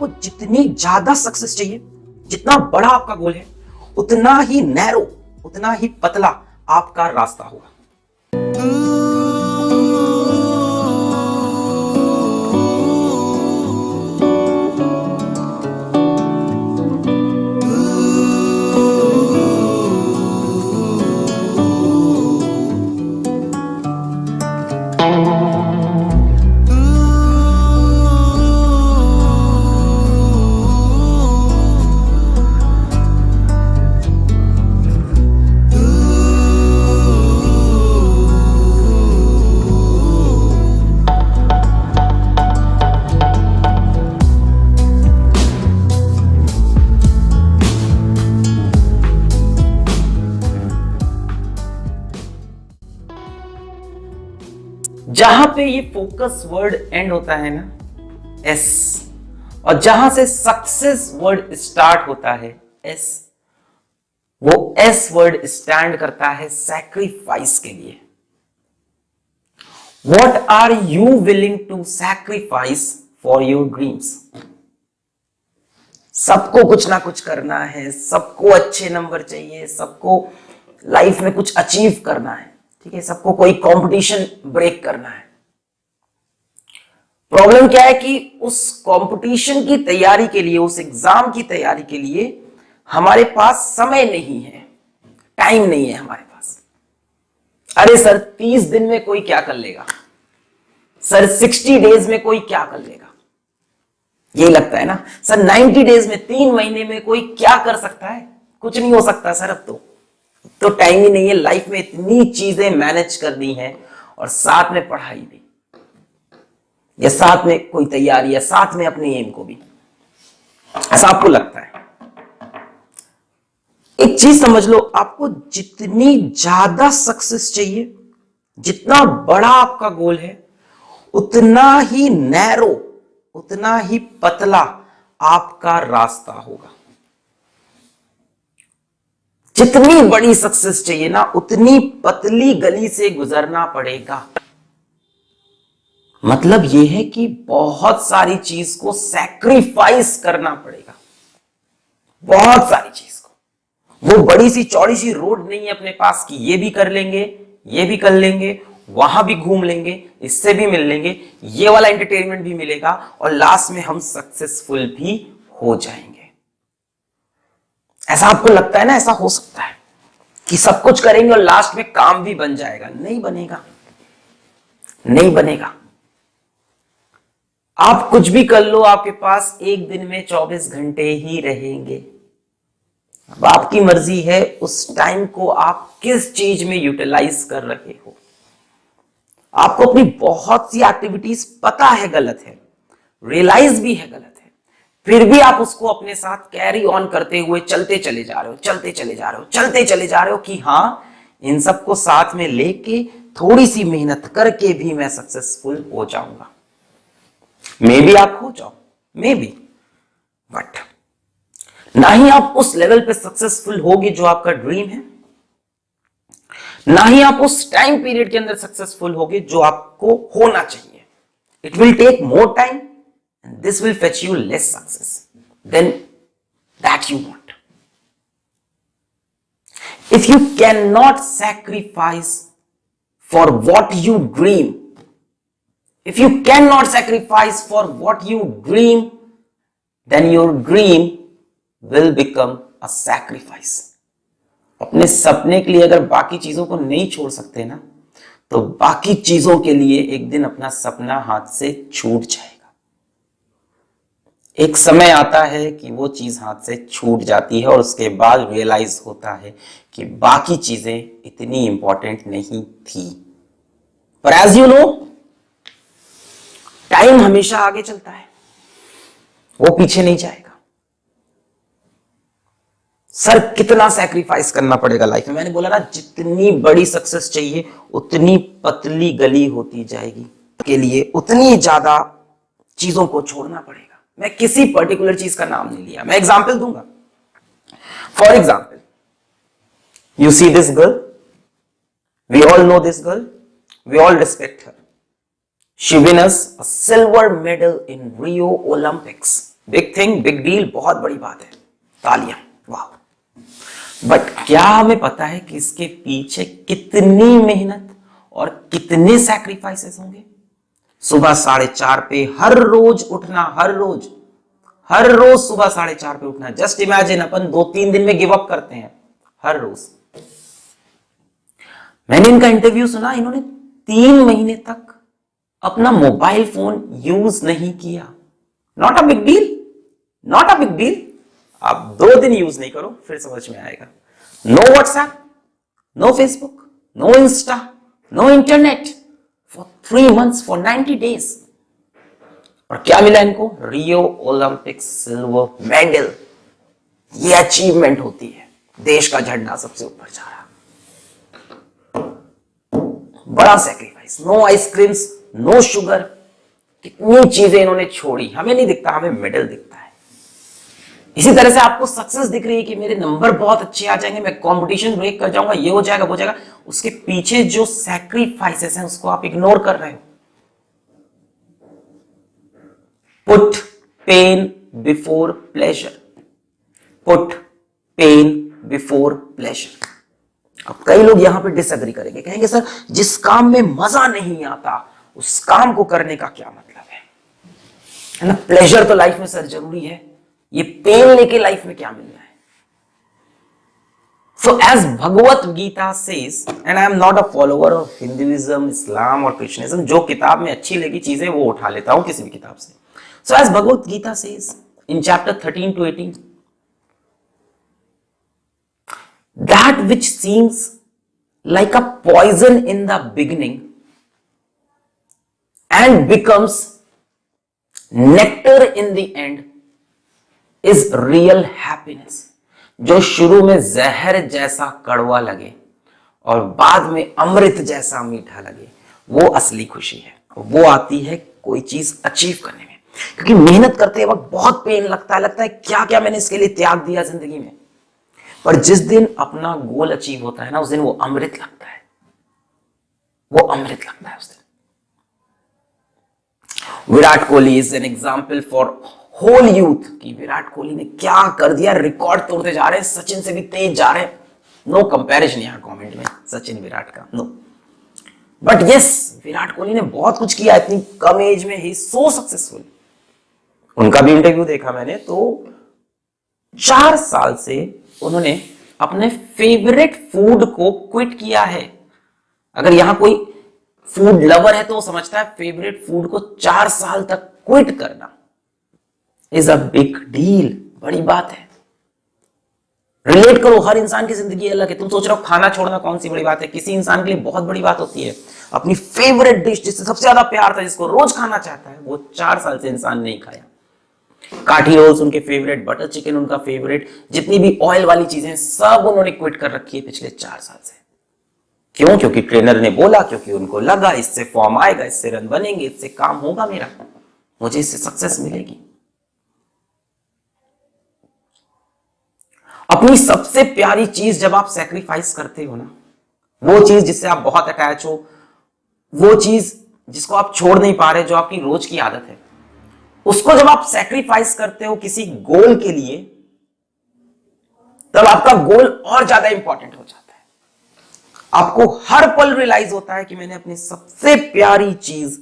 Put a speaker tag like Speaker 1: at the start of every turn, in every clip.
Speaker 1: आपको जितनी ज्यादा सक्सेस चाहिए, जितना बड़ा आपका गोल है, उतना ही नैरो, उतना ही पतला आपका रास्ता होगा। जहां पे ये फोकस वर्ड एंड होता है ना, एस, और जहां से सक्सेस वर्ड स्टार्ट होता है, एस, वो एस वर्ड स्टैंड करता है सैक्रिफाइस के लिए। What are you willing to sacrifice for your dreams? सबको कुछ ना कुछ करना है, सबको अच्छे नंबर चाहिए, सबको लाइफ में कुछ अचीव करना है, ठीक है, सबको कोई कंपटीशन ब्रेक करना है। प्रॉब्लम क्या है कि उस कंपटीशन की तैयारी के लिए, उस एग्जाम की तैयारी के लिए हमारे पास समय नहीं है, टाइम नहीं है हमारे पास। अरे सर 30 दिन में कोई क्या कर लेगा, सर 60 डेज में कोई क्या कर लेगा, ये लगता है ना। सर 90 डेज में, 3 महीने में कोई क्या कर सकता है, कुछ नहीं हो सकता सर। अब तो टाइम ही नहीं है, लाइफ में इतनी चीजें मैनेज करनी है, और साथ में पढ़ाई भी, या साथ में कोई तैयारी, या साथ में अपने एम को भी, ऐसा आपको लगता है। एक चीज समझ लो, आपको जितनी ज्यादा सक्सेस चाहिए, जितना बड़ा आपका गोल है, उतना ही नैरो, उतना ही पतला आपका रास्ता होगा। जितनी बड़ी सक्सेस चाहिए ना, उतनी पतली गली से गुजरना पड़ेगा। मतलब यह है कि बहुत सारी चीज को सैक्रिफाइस करना पड़ेगा, बहुत सारी चीज को। वो बड़ी सी चौड़ी सी रोड नहीं है अपने पास कि ये भी कर लेंगे, ये भी कर लेंगे, वहां भी घूम लेंगे, इससे भी मिल लेंगे, ये वाला एंटरटेनमेंट भी मिलेगा, और लास्ट में हम सक्सेसफुल भी हो जाएंगे। ऐसा आपको लगता है ना, ऐसा हो सकता है कि सब कुछ करेंगे और लास्ट में काम भी बन जाएगा? नहीं बनेगा, नहीं बनेगा। आप कुछ भी कर लो, आपके पास एक दिन में 24 घंटे ही रहेंगे। अब आपकी मर्जी है उस टाइम को आप किस चीज में यूटिलाइज कर रहे हो। आपको अपनी बहुत सी एक्टिविटीज पता है गलत है, रियलाइज भी है गलत है, फिर भी आप उसको अपने साथ कैरी ऑन करते हुए चलते चले जा रहे हो, चलते चले जा रहे हो, चलते चले जा रहे हो कि हाँ, इन सबको साथ में लेके थोड़ी सी मेहनत करके भी मैं सक्सेसफुल हो जाऊंगा। मे बी आप हो जाओ, मे बी, बट ना ही आप उस लेवल पे सक्सेसफुल होगे जो आपका ड्रीम है, ना ही आप उस टाइम पीरियड के अंदर सक्सेसफुल होगे जो आपको होना चाहिए। It will take more time and this will fetch you less success than that you want. If you can not sacrifice for what you dream, if you cannot sacrifice for what you dream, then your dream will become a sacrifice. अपने सपने के लिए अगर बाकी चीजों को नहीं छोड़ सकते ना, तो बाकी चीजों के लिए एक दिन अपना सपना हाथ से छूट जाएगा। एक समय आता है कि वो चीज हाथ से छूट जाती है, और उसके बाद रियलाइज होता है कि बाकी चीजें इतनी इंपॉर्टेंट नहीं थी। पर एज यू नो, टाइम हमेशा आगे चलता है, वो पीछे नहीं जाएगा। सर कितना सैक्रिफाइस करना पड़ेगा लाइफ में? मैंने बोला ना, जितनी बड़ी सक्सेस चाहिए उतनी पतली गली होती जाएगी, के लिए उतनी ज्यादा चीजों को छोड़ना पड़ेगा। मैं किसी पर्टिकुलर चीज का नाम नहीं लिया, मैं एग्जांपल दूंगा। For example, you see this girl, we all know this girl, we all respect her. She won us a silver medal in Rio Olympics. Big thing, big deal, बहुत बड़ी बात है, तालियां, वाह। बट क्या हमें पता है कि इसके पीछे कितनी मेहनत और कितने सैक्रिफाइसेस होंगे? सुबह 4:30 पे हर रोज उठना, हर रोज सुबह 4:30 पे उठना। जस्ट इमेजिन, अपन 2-3 दिन में गिव अप करते हैं, हर रोज। मैंने इनका इंटरव्यू सुना, इन्होंने 3 महीने तक अपना मोबाइल फोन यूज नहीं किया। Not a big deal, not a big deal. आप 2 दिन यूज नहीं करो, फिर समझ में आएगा। No WhatsApp, no Facebook, no Insta, no internet for 3 months, for 90 days। और क्या मिला इनको? Rio Olympic silver medal. ये अचीवमेंट होती है, देश का झंडा सबसे ऊपर जा रहा। बड़ा sacrifice, no ice creams, no sugar, कितनी चीजें इन्होंने छोड़ी। हमें नहीं दिखता, हमें मेडल दिखता है। इसी तरह से आपको सक्सेस दिख रही है कि मेरे नंबर बहुत अच्छे आ जाएंगे, मैं कंपटीशन ब्रेक कर जाऊंगा, ये हो जाएगा, वो हो जाएगा। उसके पीछे जो सैक्रिफाइसेस हैं उसको आप इग्नोर कर रहे हो। Put pain before pleasure, put pain before pleasure. अब कई लोग यहां पे डिसएग्री करेंगे, कहेंगे सर जिस काम में मजा नहीं आता उस काम को करने का क्या मतलब है ना? प्लेजर तो लाइफ में सर जरूरी है, ये पेन लेके लाइफ में क्या मिलना है? So as Bhagavad Gita says, and I am not a follower of Hinduism, Islam और Christianism, जो किताब में अच्छी लगी चीजें वो उठा लेता हूं किसी भी किताब से। So as Bhagavad Gita says in chapter 13 to 18, that which seems like a poison in the beginning and becomes nectar in the end is real happiness। जो शुरू में जहर जैसा कड़वा लगे और बाद में अमृत जैसा मीठा लगे, वो असली खुशी है। वो आती है कोई चीज अचीव करने में, क्योंकि मेहनत करते वक्त बहुत पेन लगता है क्या क्या मैंने इसके लिए त्याग दिया जिंदगी में। पर जिस दिन अपना गोल अचीव होता है ना, उस दिन वो अमृत लगता है, वो अमृत लगता है उस दिन। Virat Kohli is an example for whole youth की विराट कोहली ने क्या कर दिया, रिकॉर्ड तोड़ते जा रहे हैं, सचिन से भी तेज जा रहे हैं। नो कंपैरिजन यहां कमेंट में सचिन विराट का, no. But yes, Virat Kohli ने बहुत कुछ किया इतनी कम एज में, ही सो सक्सेसफुल। उनका भी इंटरव्यू देखा मैंने, तो 4 साल से उन्होंने अपने फेवरेट फूड को क्विट किया है। अगर यहां कोई फूड लवर है तो वो समझता है फेवरेट फूड को 4 साल तक क्विट करना इज अ बिग डील, बड़ी बात है। रिलेट करो, हर इंसान की जिंदगी अलग है। तुम सोच रहे हो खाना छोड़ना कौन सी बड़ी बात है, किसी इंसान के लिए बहुत बड़ी बात होती है। अपनी फेवरेट डिश जिससे सबसे ज्यादा प्यार था, जिसको रोज खाना चाहता है, वो 4 साल से इंसान नहीं खाया। काठी रोल्स उनके फेवरेट, बटर चिकन उनका फेवरेट, जितनी भी ऑयल वाली चीजें सब उन्होंने क्विट कर रखी है पिछले 4 साल से। क्यों? क्योंकि ट्रेनर ने बोला, क्योंकि उनको लगा इससे फॉर्म आएगा, इससे रन बनेंगे, इससे काम होगा मेरा, मुझे इससे सक्सेस मिलेगी। अपनी सबसे प्यारी चीज जब आप सैक्रिफाइस करते हो ना, वो चीज जिससे आप बहुत अटैच हो, वो चीज जिसको आप छोड़ नहीं पा रहे, जो आपकी रोज की आदत है, उसको जब आप सैक्रिफाइस करते हो किसी गोल के लिए, तब आपका गोल और ज्यादा इंपॉर्टेंट हो जाता है। आपको हर पल रियलाइज होता है कि मैंने अपनी सबसे प्यारी चीज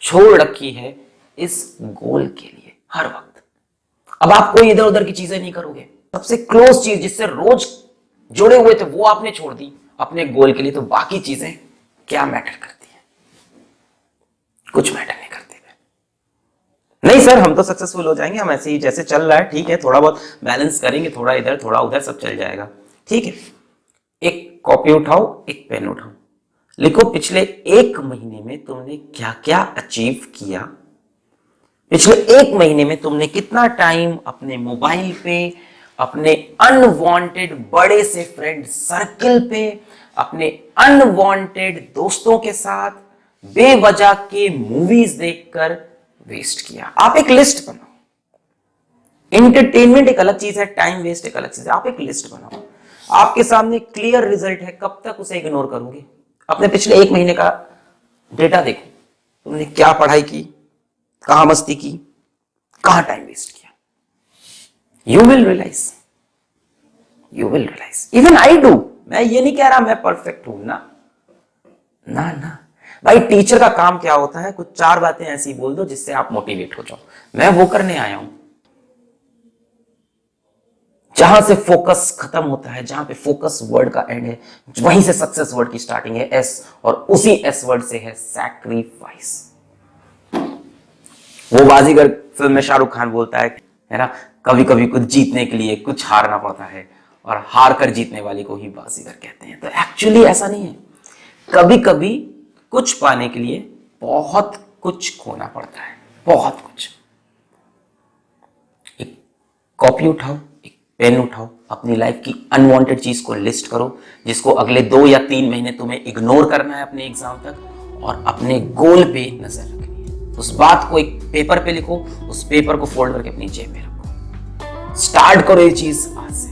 Speaker 1: छोड़ रखी है इस गोल के लिए, हर वक्त। अब आप कोई इधर उधर की चीजें नहीं करोगे, सबसे क्लोज चीज जिससे रोज जुड़े हुए थे वो आपने छोड़ दी अपने गोल के लिए, तो बाकी चीजें क्या मैटर करती है? कुछ मैटर नहीं करती। नहीं सर हम तो सक्सेसफुल हो जाएंगे, हम ऐसे ही जैसे चल रहा है ठीक है, थोड़ा बहुत बैलेंस करेंगे, थोड़ा इधर थोड़ा उधर, सब चल जाएगा। ठीक है, एक कॉपी उठाओ, एक पेन उठाओ, लिखो पिछले 1 महीने में तुमने क्या क्या अचीव किया। पिछले 1 महीने में तुमने कितना टाइम अपने मोबाइल पे, अपने अनवांटेड बड़े से फ्रेंड सर्कल पे, अपने अनवांटेड दोस्तों के साथ बेवजह के मूवीज देखकर वेस्ट किया। आप एक लिस्ट बनाओ। एंटरटेनमेंट एक अलग चीज है, टाइम वेस्ट एक अलग चीज है। आप एक लिस्ट बनाओ, आपके सामने क्लियर रिजल्ट है, कब तक उसे इग्नोर करोगे? अपने पिछले 1 महीने का डेटा देखो, तुमने क्या पढ़ाई की, कहां मस्ती की, कहां टाइम वेस्ट किया। You will realise, you will realise. Even I do, मैं ये नहीं कह रहा मैं परफेक्ट हूं ना ना ना। भाई टीचर का काम क्या होता है, कुछ 4 बातें ऐसी बोल दो जिससे आप मोटिवेट हो जाओ। मैं वो करने आया हूं। जहां से फोकस खत्म होता है, जहां पे फोकस वर्ड का एंड है, वहीं से सक्सेस वर्ड की स्टार्टिंग है, एस, और उसी एस वर्ड से है सैक्रिफाइस। वो बाजीगर फिल्म में शाहरुख खान बोलता है ना, कभी कभी कुछ जीतने के लिए कुछ हारना पड़ता है और हार कर जीतने वाले को ही बाजीगर कहते हैं। तो एक्चुअली ऐसा नहीं है, कभी कभी कुछ पाने के लिए बहुत कुछ खोना पड़ता है, बहुत कुछ। एक कॉपी उठाओ, एक पेन उठाओ, अपनी लाइफ की अनवांटेड चीज को लिस्ट करो, जिसको अगले 2 या 3 महीने तुम्हें इग्नोर करना है अपने एग्जाम तक, और अपने गोल पे नजर रखनी है। उस बात को एक पेपर पे लिखो, उस पेपर को फोल्ड करके अपनी जेब में रखो। स्टार्ट करो ये चीज आज से।